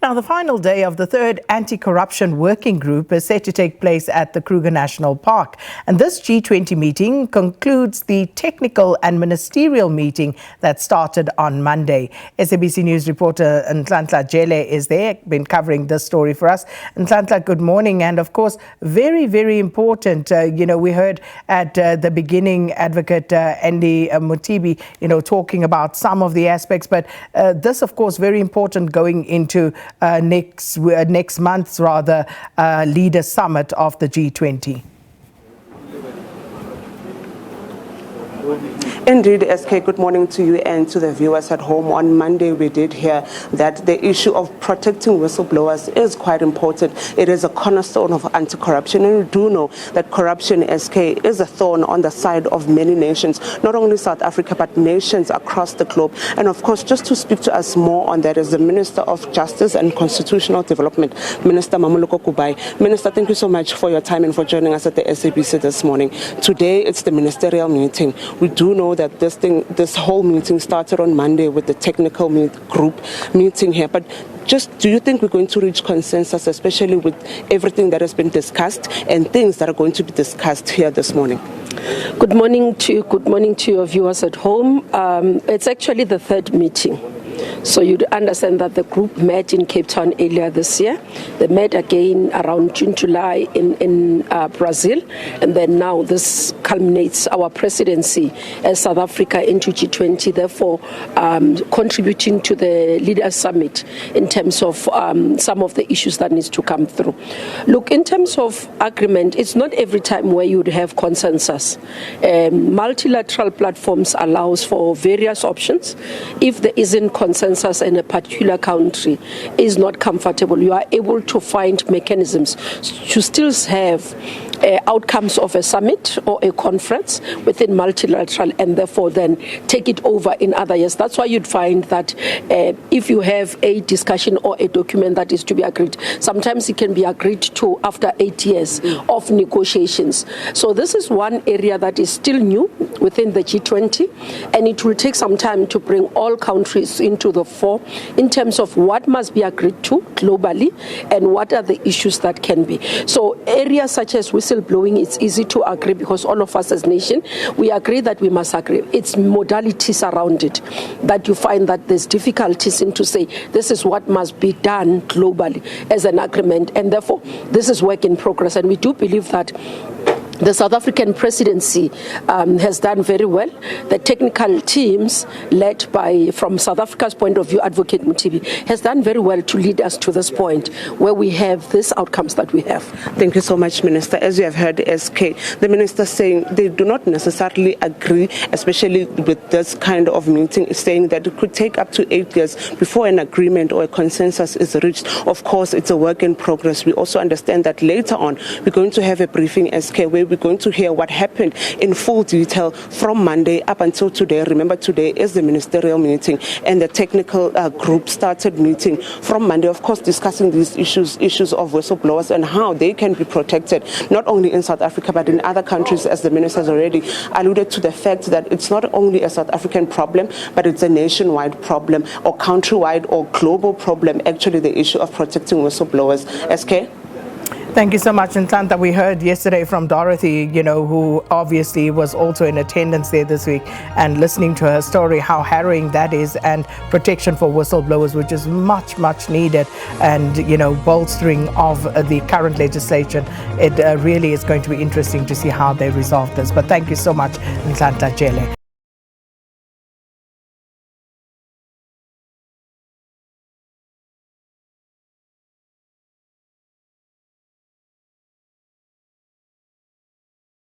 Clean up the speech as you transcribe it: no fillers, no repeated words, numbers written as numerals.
Now, the final day of the third anti-corruption working group is set to take place at the Kruger National Park. And this G20 meeting concludes the technical and ministerial meeting that started on Monday. SABC News reporter Nhlanhla Jele is there, been covering this story for us. Nhlanhla, good morning. And of course, very, very important. We heard at the beginning Advocate Andy Mutibi, talking about some of the aspects. But this, of course, very important going into next month's leader summit of the G20. Indeed, SK, good morning to you and to the viewers at home. On Monday, we did hear that the issue of protecting whistleblowers is quite important. It is a cornerstone of anti-corruption, and we do know that corruption, SK, is a thorn on the side of many nations, not only South Africa, but nations across the globe. And of course, just to speak to us more on that is the Minister of Justice and Constitutional Development, Minister Mamoloko Kubai. Minister, thank you so much for your time and for joining us at the SABC this morning. Today, it's the ministerial meeting. We do know that this whole meeting started on Monday with the technical group meeting here. But do you think we're going to reach consensus, especially with everything that has been discussed and things that are going to be discussed here this morning? Good morning to you. Good morning to your viewers at home. It's actually the third meeting. So you'd understand that the group met in Cape Town earlier this year. They met again around June, July in Brazil. And then now this culminates our presidency as South Africa into G20, therefore contributing to the Leaders Summit in terms of some of the issues that needs to come through. Look, in terms of agreement, it's not every time where you would have consensus. Multilateral platforms allows for various options. If there isn't consensus in a particular country is not comfortable, you are able to find mechanisms to still have outcomes of a summit or a conference within multilateral and therefore then take it over in other years. That's why you'd find that if you have a discussion or a document that is to be agreed, sometimes it can be agreed to after 8 years of negotiations. So this is one area that is still new within the G20, and it will take some time to bring all countries into the fore in terms of what must be agreed to globally and what are the issues that can be. So areas such as whistleblowing, it's easy to agree because all of us as nation, we agree that we must agree. It's modalities around it that you find that there's difficulties in to say this is what must be done globally as an agreement, and therefore this is work in progress. And we do believe that the South African presidency has done very well. The technical teams led by, from South Africa's point of view, Advocate Mutibi, has done very well to lead us to this point where we have these outcomes that we have. Thank you so much, Minister. As you have heard, SK, the Minister saying they do not necessarily agree, especially with this kind of meeting, saying that it could take up to 8 years before an agreement or a consensus is reached. Of course, it's a work in progress. We also understand that later on, we're going to have a briefing, SK, where we're going to hear what happened in full detail from Monday up until today. Remember, today is the ministerial meeting, and the technical group started meeting from Monday, of course, discussing these issues of whistleblowers and how they can be protected, not only in South Africa, but in other countries, as the minister has already alluded to the fact that it's not only a South African problem, but it's a nationwide problem or countrywide or global problem, actually, the issue of protecting whistleblowers. SK? Thank you so much, Nhlanhla. We heard yesterday from Dorothy, who obviously was also in attendance there this week, and listening to her story, how harrowing that is, and protection for whistleblowers, which is much, much needed, and, bolstering of the current legislation. It really is going to be interesting to see how they resolve this. But thank you so much, Nhlanhla Jele.